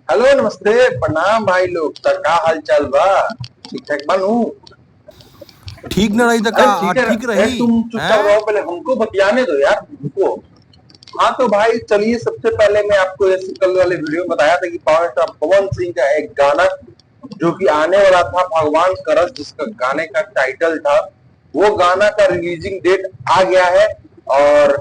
Hello नमस्ते प्रणाम भाई लोग। तो का हाल चाल बा? ठीक ठाक बानू? ठीक न रही तो अरे का ठीक है। ठीक अरे रही तुम चुपचाप हैं। रहो, पहले हमको बतियाने दो यार हमको। हाँ तो भाई चलिए, सबसे पहले मैं आपको जैसे कल वाले वीडियो में बताया था कि पावर स्टार पवन सिंह का एक गाना जो कि आने वाला था, भगवान करस, जिसका गाने का टाइटल था, वो गाना का रिलीजिंग डेट आ गया है। और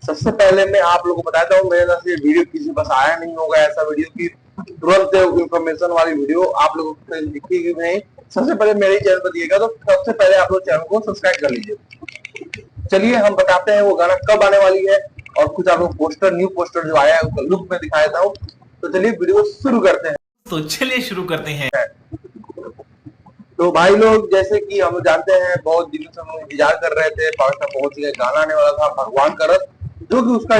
सबसे पहले मैं आप लोगों को बताता हूँ, मेरे पास ये वीडियो किसी पास आया नहीं होगा ऐसा वीडियो की तुरंत इंफॉर्मेशन वाली वीडियो आप लोगों को दिखेगी नहीं। सबसे पहले मेरे चैनल पर दिएगा, तो सबसे पहले आप लोग चैनल को सब्सक्राइब कर लीजिए। चलिए हम बताते हैं वो गाना कब आने वाली है, और कुछ आपको पोस्टर, न्यू पोस्टर जो आया है उसका लुक में दिखा देता हूँ। तो चलिए वीडियो शुरू करते हैं। तो चलिए शुरू करते हैं। तो भाई लोग, जैसे कि हम जानते हैं, बहुत दिनों से हम इंतजार कर रहे थे, पावर स्टार पवन सिंह का गाना आने वाला था भगवान का रथ, जो कि उसका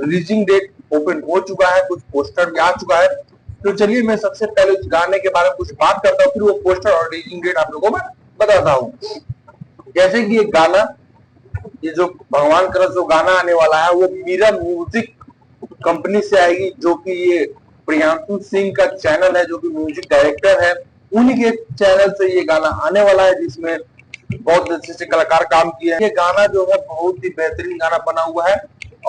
रिलीजिंग डेट ओपन हो चुका है, कुछ पोस्टर भी आ चुका है। तो चलिए मैं सबसे पहले उस गाने के बारे में कुछ बात करता हूँ, फिर वो पोस्टर और रिलीजिंग डेट आप लोगों को मैं बताता हूँ। जैसे कि एक गाना, ये जो भगवान का रथ जो गाना आने वाला है, वो मीरा म्यूजिक कंपनी से आएगी, जो कि ये प्रियांशु सिंह का चैनल है, जो कि म्यूजिक डायरेक्टर है। उन्हीं के चैनल से ये गाना आने वाला है, जिसमें बहुत अच्छे से कलाकार काम किए हैं। ये गाना जो है बहुत ही बेहतरीन गाना बना हुआ है।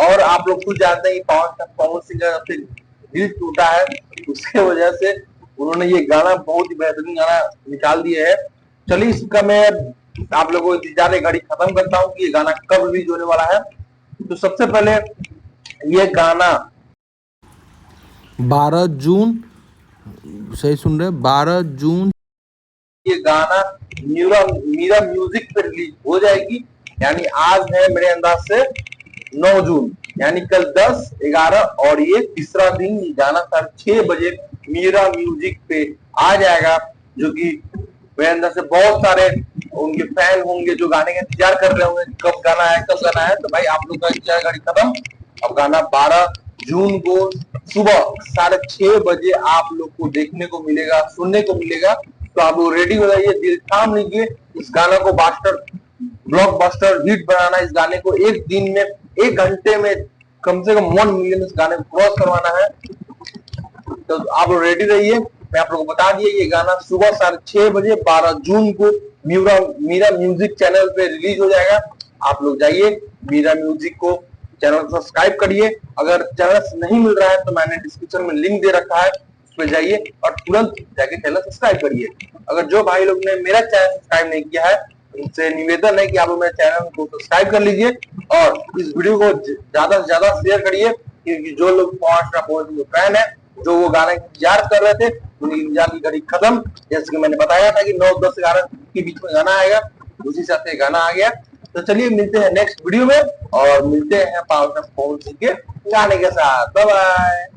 और आप लोग खुद जानते हैं कि पवन सिंह का दिल टूटा है, उसके वजह से उन्होंने ये गाना, बहुत ही बेहतरीन गाना निकाल दिया है। चलिए इसका मैं आप लोगों को इंतजार घड़ी खत्म करता हूँ कि ये गाना कब रिलीज होने वाला है। तो सबसे पहले ये गाना 12 जून, सही सुन रहे, 12 जून। ये गाना मीरा मीरा म्यूजिक पे रिलीज हो जाएगी। यानी आज है मेरे अंदाज से 9 जून, यानी कल 10, 11 और ये तीसरा दिन ये गाना 6:30 मीरा म्यूजिक पे आ जाएगा। जो कि मेरे अंदर से बहुत सारे उनके फैन होंगे जो गाने का इंतजार कर रहे होंगे, कब गाना है कब गाना है। तो भाई आप लोग का इंतजार गाड़ी खत्म। अब गाना 12 जून को सुबह 6:30 आप लोग को देखने को मिलेगा, सुनने को मिलेगा। तो आप लोग रेडी हो जाइए, दिल थाम लीजिए। इस गाना को ब्लॉकबस्टर हिट बनाना, इस गाने को एक दिन में, 1 घंटे में कम से कम 1 मिलियन इस गाने को क्रॉस करवाना है। तो आप लोग रेडी रहिए। मैं आप लोगों को बता दिए, ये गाना सुबह 6:30 12 जून को मीरा म्यूजिक चैनल पे रिलीज हो जाएगा। आप लोग जाइए मीरा म्यूजिक को चैनल को सब्सक्राइब करिए। अगर चैनल नहीं मिल रहा है तो मैंने डिस्क्रिप्शन में लिंक दे रखा है, उस पर जाइए और तुरंत जाके चैनल सब्सक्राइब करिए। अगर जो भाई लोग ने मेरा चैनल सब्सक्राइब नहीं किया है, उनसे निवेदन है कि आप लोग मेरे चैनल को सब्सक्राइब कर लीजिए और इस वीडियो को ज्यादा से ज्यादा शेयर करिए, क्योंकि जो लोग पावर स्टार पवन सिंह के फैन है, जो वो गाने का इंतजार कर रहे थे, उनकी इंतजार की घड़ी खत्म। जैसे कि मैंने बताया था कि 9, 10, 11 के बीच में गाना आएगा, उसी हिसाब से गाना आ गया। तो चलिए मिलते हैं नेक्स्ट वीडियो में, और मिलते हैं पावर स्टार पवन सिंह के गाने के साथ। Bye bye.